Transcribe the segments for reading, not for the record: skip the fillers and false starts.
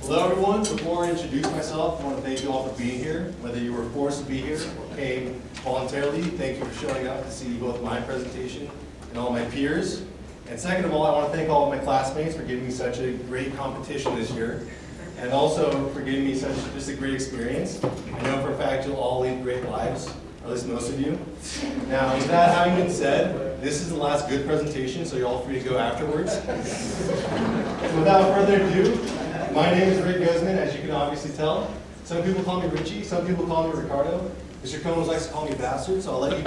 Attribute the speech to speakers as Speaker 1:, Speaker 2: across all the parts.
Speaker 1: Hello everyone, before I introduce myself, I want to thank you all for being here. Whether you were forced to be here or came voluntarily, thank you for showing up to see both my presentation and all my peers. And second of all, I want to thank all of my classmates for giving me such a great competition this year, and also for giving me such just a great experience. I know for a fact you'll all lead great lives, or at least most of you. Now, with that having been said, this is the last good presentation, so you're all free to go afterwards. So without further ado, my name is Rick Guzman, as you can obviously tell. Some people call me Richie, some people call me Ricardo. Mr. Combs likes to call me Bastard, so I'll let you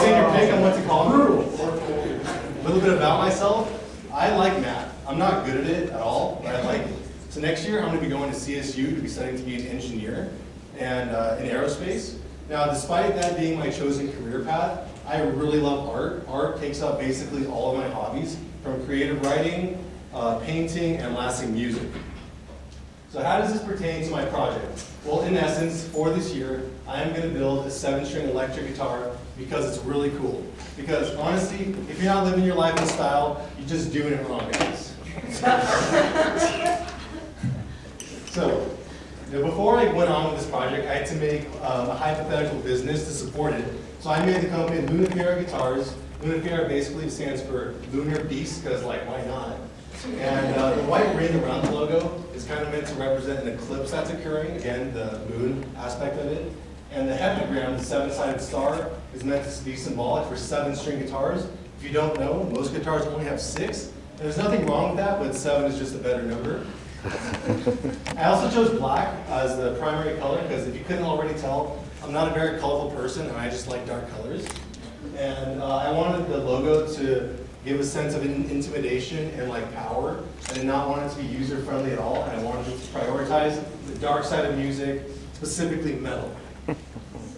Speaker 1: take your pick on what to call me. A little bit about myself. I like math. I'm not good at it at all, but I like it. So next year, I'm going to be going to CSU to be studying to be an engineer and in aerospace. Now, despite that being my chosen career path, I really love art. Art takes up basically all of my hobbies, from creative writing, painting, and lastly, music. So how does this pertain to my project? Well, in essence, for this year, I am going to build a 7-string electric guitar because it's really cool. Because honestly, if you're not living your life in style, you're just doing it wrong, guys. So, before I went on with this project, I had to make a hypothetical business to support it. So I made the company Lunifera Guitars. Lunifera basically stands for Lunar Beast, because like, why not? And the white ring around the logo is kind of meant to represent an eclipse that's occurring, again, the moon aspect of it. And the heptagram, the 7-sided star, is meant to be symbolic for 7-string guitars. If you don't know, most guitars only have 6. And there's nothing wrong with that, but 7 is just a better number. I also chose black as the primary color because if you couldn't already tell, I'm not a very colorful person and I just like dark colors. And I wanted the logo to give a sense of intimidation and like power. I did not want it to be user-friendly at all, and I wanted it to prioritize the dark side of music, specifically metal.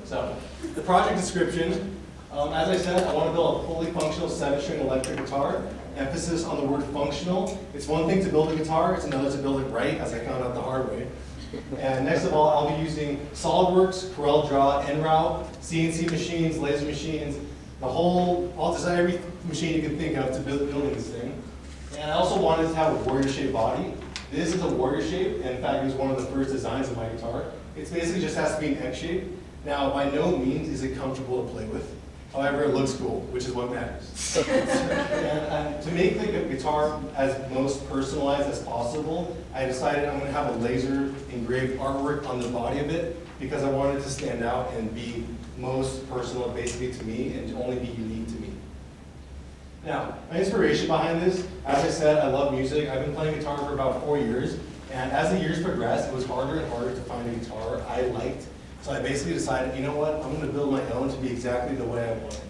Speaker 1: So, the project description, as I said, I want to build a fully functional 7-string electric guitar. Emphasis on the word functional. It's one thing to build a guitar, it's another to build it right, as I found out the hard way. And next of all, I'll be using SolidWorks, Coreldraw, Enraving, CNC machines, laser machines, I'll design every machine you can think of to building this thing. And I also wanted to have a warrior shaped body. This is a warrior shape, and in fact, it was one of the first designs of my guitar. It basically just has to be an X shape. Now, by no means is it comfortable to play with. However, it looks cool, which is what matters. And to make the guitar as most personalized as possible, I decided I'm going to have a laser engraved artwork on the body of it because I wanted it to stand out and be most personal basically to me and only be unique to me. Now, my inspiration behind this, as I said, I love music. I've been playing guitar for about 4 years, and as the years progressed, it was harder and harder to find a guitar I liked. So I basically decided, you know what, I'm going to build my own to be exactly the way I want it.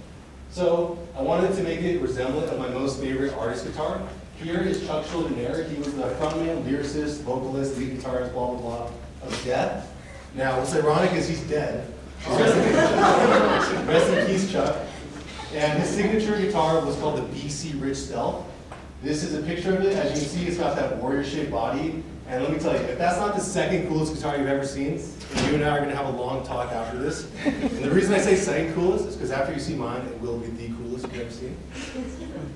Speaker 1: So I wanted to make it resemblant of my most favorite artist guitar. Here is Chuck Schuldiner. He was the frontman, lyricist, vocalist, lead guitarist, blah, blah, blah, of Death. Now, what's ironic is he's dead. Rest in peace, Chuck. And his signature guitar was called the BC Rich Stealth. This is a picture of it. As you can see, it's got that warrior-shaped body. And let me tell you, if that's not the second coolest guitar you've ever seen, then you and I are going to have a long talk after this. And the reason I say second coolest is because after you see mine, it will be the coolest you've ever seen.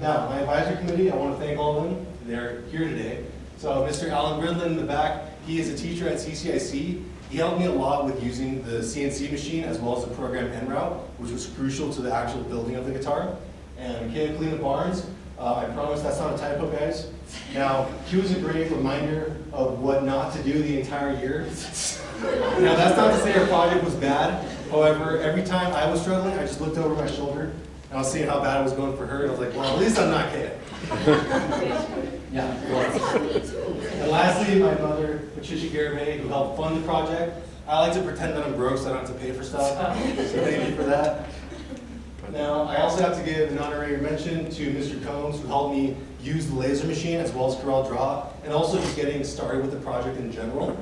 Speaker 1: Now, my advisory committee, I want to thank all of them. They're here today. So Mr. Alan Woodland in the back, he is a teacher at CCIC. He helped me a lot with using the CNC machine as well as the program Enraving, which was crucial to the actual building of the guitar. And Mechanic Lena Barnes, I promise that's not a typo, guys. Now, she was a great reminder of what not to do the entire year. Now, that's not to say her project was bad. However, every time I was struggling, I just looked over my shoulder, and I was seeing how bad it was going for her, and I was like, well, at least I'm not kidding. Yeah. And lastly, my mother, Patricia Garibay, who helped fund the project. I like to pretend that I'm broke so I don't have to pay for stuff, so thank you for that. Now, I also have to give an honorary mention to Mr. Combs, who helped me use the laser machine as well as Coreldraw, and also just getting started with the project in general.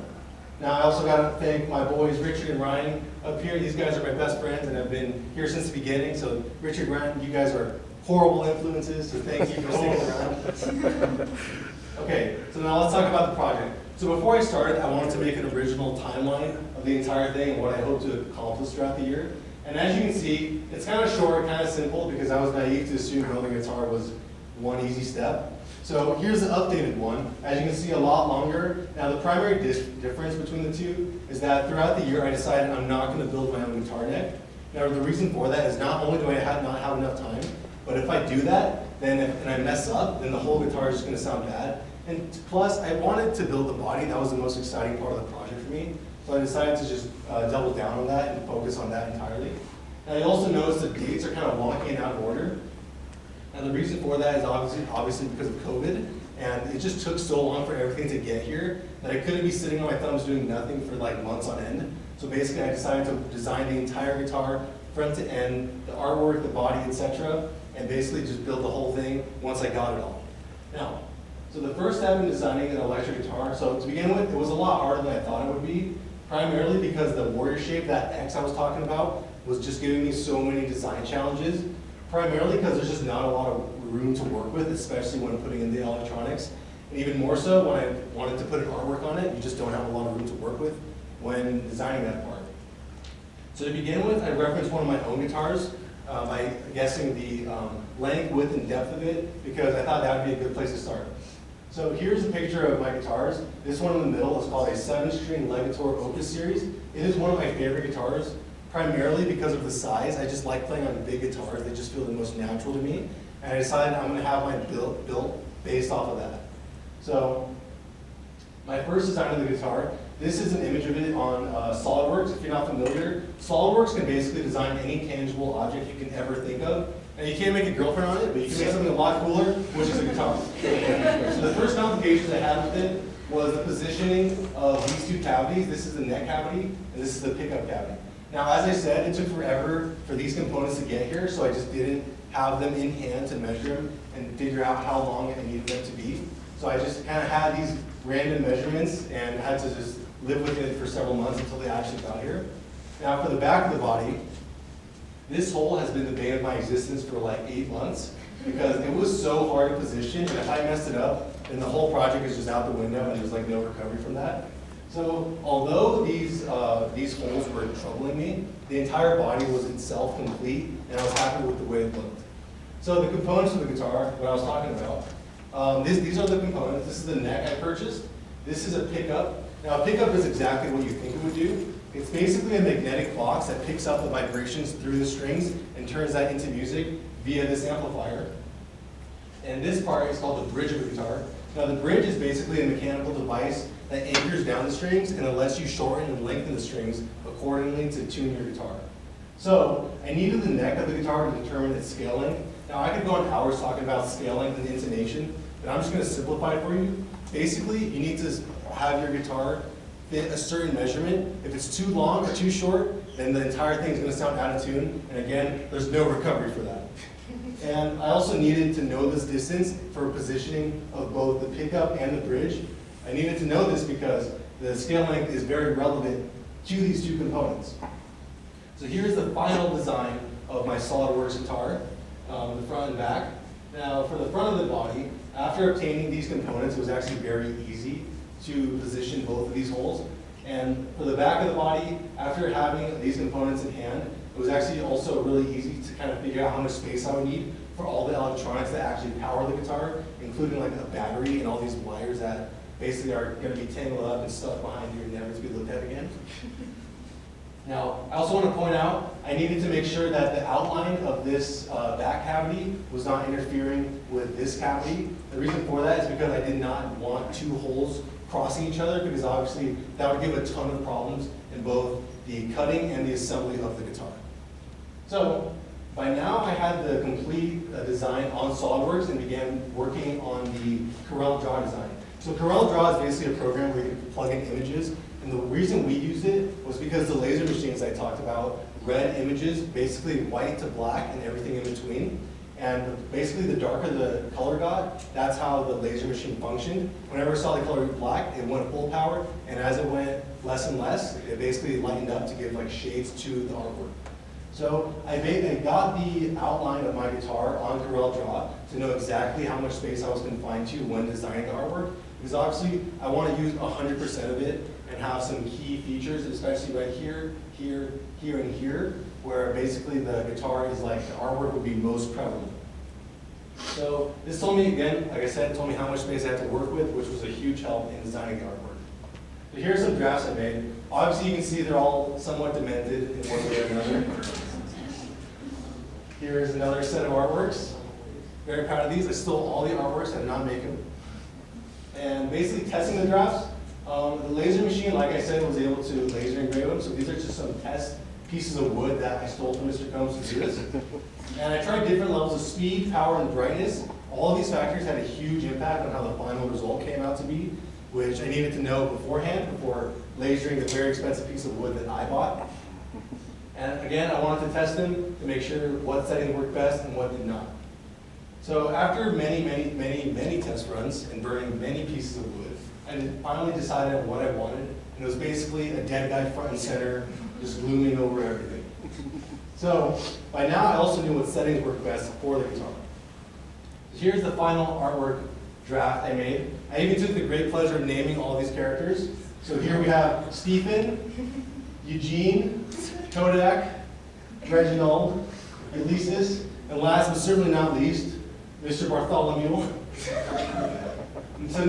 Speaker 1: Now, I also got to thank my boys, Richard and Ryan, up here. These guys are my best friends and have been here since the beginning. So, Richard, Ryan, you guys are horrible influences, so thank you for sticking around. Okay, so now let's talk about the project. So before I started, I wanted to make an original timeline of the entire thing and what I hope to accomplish throughout the year. And as you can see, it's kind of short, kind of simple, because I was naive to assume building a guitar was one easy step. So here's the updated one. As you can see, a lot longer. Now the primary difference between the two is that throughout the year I decided I'm not going to build my own guitar neck. Now the reason for that is not only do I not have enough time, but if I do that, then and I mess up, then the whole guitar is just going to sound bad. And plus, I wanted to build the body. That was the most exciting part of the project for me. So I decided to just double down on that and focus on that entirely. Now you also notice the dates are kind of wonky and out of order. And the reason for that is obviously because of COVID, and it just took so long for everything to get here that I couldn't be sitting on my thumbs doing nothing for like months on end. So basically I decided to design the entire guitar, front to end, the artwork, the body, etc., and basically just build the whole thing once I got it all. Now, so the first step in designing an electric guitar, so to begin with, it was a lot harder than I thought it would be, primarily because the warrior shape, that X I was talking about, was just giving me so many design challenges. Primarily because there's just not a lot of room to work with, especially when putting in the electronics. And even more so when I wanted to put an artwork on it, you just don't have a lot of room to work with when designing that part. So to begin with, I referenced one of my own guitars by guessing the length, width, and depth of it, because I thought that would be a good place to start. So here's a picture of my guitars. This one in the middle is called a 7-string Legator Opus series. It is one of my favorite guitars, primarily because of the size. I just like playing on big guitars. They just feel the most natural to me. And I decided I'm going to have mine built based off of that. So my first design of the guitar, this is an image of it on SolidWorks. If you're not familiar, SolidWorks can basically design any tangible object you can ever think of. And you can't make a girlfriend on it, but you can make something a lot cooler, which is a guitar. So the first complications I had with it was the positioning of these two cavities. This is the neck cavity, and this is the pickup cavity. Now, as I said, it took forever for these components to get here, so I just didn't have them in hand to measure them and figure out how long I needed them to be. So I just kind of had these random measurements and had to just live with it for several months until they actually got here. Now, for the back of the body, this hole has been the bane of my existence for like 8 months because it was so hard to position, and if I messed it up, then the whole project is just out the window and there's like no recovery from that. So although these holes were troubling me, the entire body was itself complete, and I was happy with the way it looked. So the components of the guitar, what I was talking about, these are the components. This is the neck I purchased. This is a pickup. Now a pickup is exactly what you think it would do. It's basically a magnetic box that picks up the vibrations through the strings and turns that into music via this amplifier. And this part is called the bridge of the guitar. Now the bridge is basically a mechanical device that anchors down the strings and it lets you shorten and lengthen the strings accordingly to tune your guitar. So I needed the neck of the guitar to determine its scale length. Now I could go on hours talking about scale length and intonation, but I'm just going to simplify it for you. Basically, you need to have your guitar fit a certain measurement. If it's too long or too short, then the entire thing is going to sound out of tune, and again, there's no recovery for that. And I also needed to know this distance for positioning of both the pickup and the bridge. I needed to know this because the scale length is very relevant to these two components. So here's the final design of my SolidWorks guitar, the front and back. Now for the front of the body, after obtaining these components, it was actually very easy to position both of these holes. And for the back of the body, after having these components in hand, it was actually also really easy to kind of figure out how much space I would need for all the electronics that actually power the guitar, including like a battery and all these wires that basically are going to be tangled up and stuck behind you and never to be looked at again. Now, I also want to point out, I needed to make sure that the outline of this back cavity was not interfering with this cavity. The reason for that is because I did not want two holes crossing each other, because obviously that would give a ton of problems in both the cutting and the assembly of the guitar. So by now I had the complete design on SolidWorks and began working on the Coreldraw design. So Coreldraw is basically a program where you can plug in images, and the reason we used it was because the laser machines I talked about read images, basically white to black and everything in between. And basically the darker the color got, that's how the laser machine functioned. Whenever I saw the color black, it went full power, and as it went less and less, it basically lightened up to give like shades to the artwork. So I got the outline of my guitar on Coreldraw to know exactly how much space I was confined to when designing the artwork, because obviously I want to use 100% of it and have some key features, especially right here, here, here, and here, where basically the guitar is like, the artwork would be most prevalent. So this told me, again, like I said, told me how much space I had to work with, which was a huge help in designing the artwork. So here's some drafts I made. Obviously, you can see they're all somewhat demented in one way or another. Here's another set of artworks. Very proud of these. I stole all the artworks, I did not make them. And basically testing the drafts, the laser machine, like I said, was able to laser engrave them. So these are just some test pieces of wood that I stole from Mr. Combs to do this. And I tried different levels of speed, power, and brightness. All of these factors had a huge impact on how the final result came out to be, which I needed to know beforehand before lasering the very expensive piece of wood that I bought. And again, I wanted to test them to make sure what setting worked best and what did not. So after many test runs and burning many pieces of wood, I finally decided on what I wanted. And it was basically a dead guy front and center, just glooming over everything. So by now, I also knew what settings worked best for the guitar. Here's the final artwork draft I made. I even took the great pleasure of naming all these characters. So here we have Stephen, Eugene, Kodak, Reginald, Ulysses, and last but certainly not least, Mr. Bartholomew. And so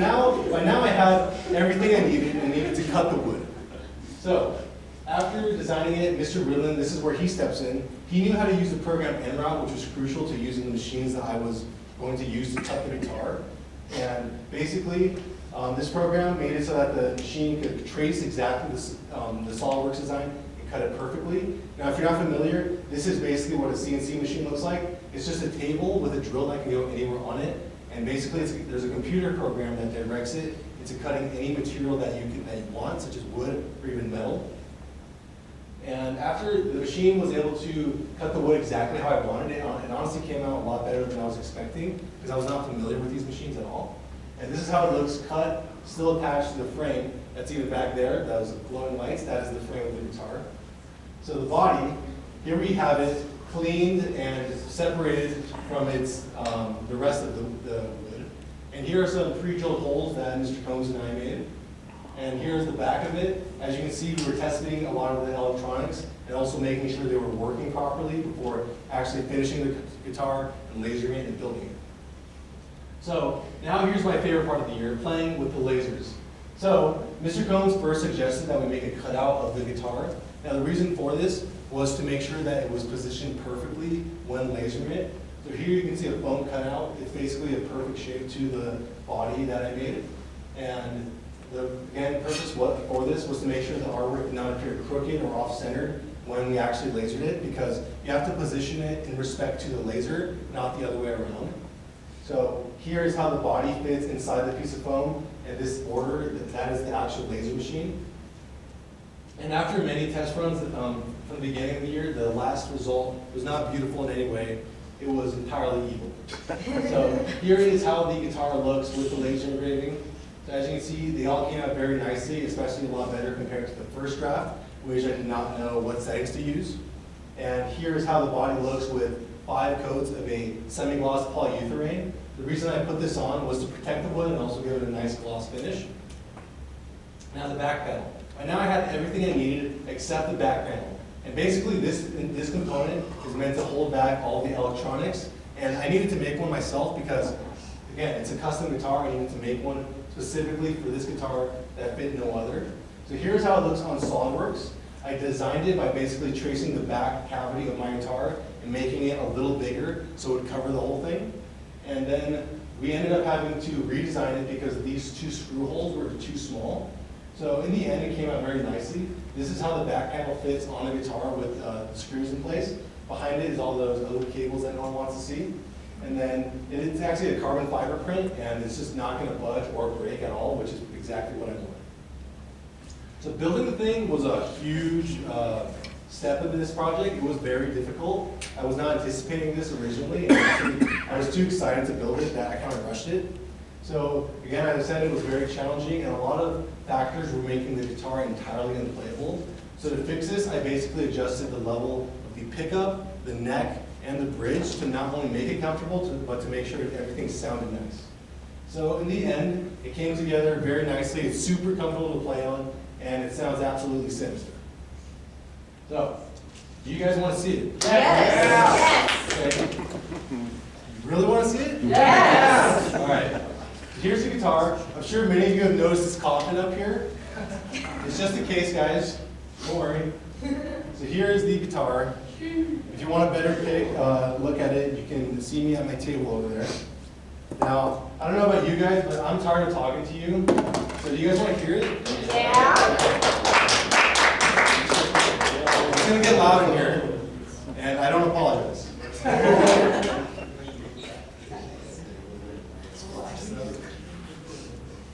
Speaker 1: by now I had everything I needed to cut the wood. So after designing it, Mr. Woodland, this is where he steps in. He knew how to use the program Enraving, which was crucial to using the machines that I was going to use to cut the guitar. And basically, this program made it so that the machine could trace exactly the SolidWorks design and cut it perfectly. Now, if you're not familiar, this is basically what a CNC machine looks like. It's just a table with a drill that can go anywhere on it. And basically, there's a computer program that directs it into cutting any material that you want, such as wood or even metal. And after the machine was able to cut the wood exactly how I wanted it honestly came out a lot better than I was expecting, because I was not familiar with these machines at all. And this is how it looks cut, still attached to the frame. That's even back there, those glowing lights, that is the frame of the guitar. So the body, here we have it cleaned and separated from the rest of the wood. And here are some pre-drilled holes that Mr. Combs and I made. And here's the back of it. As you can see, we were testing a lot of the electronics and also making sure they were working properly before actually finishing the guitar and lasering it and building it. So now here's my favorite part of the year, playing with the lasers. So Mr. Combs first suggested that we make a cutout of the guitar. Now the reason for this was to make sure that it was positioned perfectly when lasering it. So here you can see a foam cutout. It's basically a perfect shape to the body that I made. And the purpose for this was to make sure the artwork did not appear crooked or off-centered when we actually lasered it, because you have to position it in respect to the laser, not the other way around. So here is how the body fits inside the piece of foam, and this border, that is the actual laser machine. And after many test runs from the beginning of the year, the last result was not beautiful in any way. It was entirely evil. So here is how the guitar looks with the laser engraving. So as you can see, they all came out very nicely, especially a lot better compared to the first draft, which I did not know what settings to use. And here's how the body looks with 5 coats of a semi-gloss polyurethane. The reason I put this on was to protect the wood and also give it a nice gloss finish. Now the back panel. By now I had everything I needed except the back panel. And basically this component is meant to hold back all the electronics. And I needed to make one myself because, again, it's a custom guitar. I needed to make one specifically for this guitar that fit no other. So here's how it looks on SolidWorks. I designed it by basically tracing the back cavity of my guitar and making it a little bigger so it would cover the whole thing. And then we ended up having to redesign it because these 2 screw holes were too small. So in the end, it came out very nicely. This is how the back panel fits on the guitar with screws in place. Behind it is all those other cables that no one wants to see. And then it's actually a carbon fiber print, and it's just not going to budge or break at all, which is exactly what I wanted. So building the thing was a huge step into this project. It was very difficult. I was not anticipating this originally, and I was too excited to build it that I kind of rushed it. So again, as I said, it was very challenging, and a lot of factors were making the guitar entirely unplayable. So to fix this, I basically adjusted the level of the pickup, the neck, and the bridge to not only make it comfortable, but to make sure that everything sounded nice. So in the end, it came together very nicely. It's super comfortable to play on, and it sounds absolutely sinister. So, do you guys want to see it?
Speaker 2: Yes.
Speaker 1: Okay. Really want to see it?
Speaker 2: Yes!
Speaker 1: All right. Here's the guitar. I'm sure many of you have noticed this coffin up here. It's just a case, guys. Don't worry. So here is the guitar. If you want a better look at it, you can see me at my table over there. Now, I don't know about you guys, but I'm tired of talking to you. So do you guys want to hear it?
Speaker 2: Yeah.
Speaker 1: It's going to get loud in here, and I don't apologize.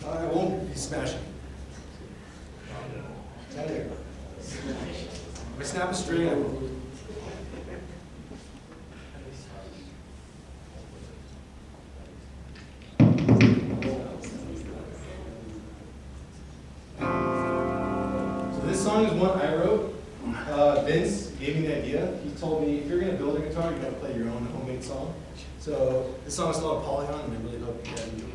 Speaker 1: I won't be smashing. If I snap a string, I will. So this song is one I wrote. Vince gave me the idea. He told me, if you're going to build a guitar, you got to play your own homemade song. So this song is called Polygon, and I really hope you guys enjoy it.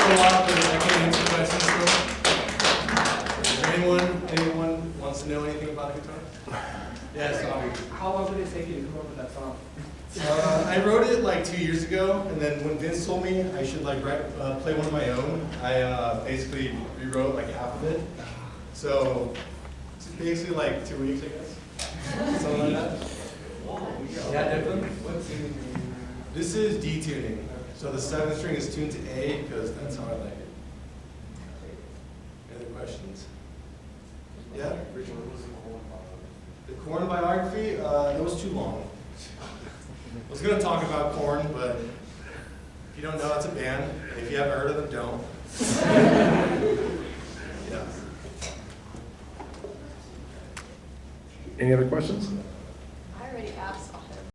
Speaker 1: a lot, but I can't answer questions still. Is there anyone wants to know anything about the guitar? Yes, Avi.
Speaker 2: How long did it take you to come up with that song?
Speaker 1: I wrote it like 2 years ago, and then when Vince told me I should like play one of my own, I basically rewrote like half of it. So it's basically like 2 weeks, I guess. Something like that.
Speaker 2: Yeah, definitely. What's
Speaker 1: This is D tuning. So the 7th string is tuned to A because that's how I like it. Any other questions? Yeah? The Korn biography, it was too long. I was going to talk about Korn, but if you don't know, it's a band. If you haven't heard of them, don't. Yeah.
Speaker 3: Any other questions?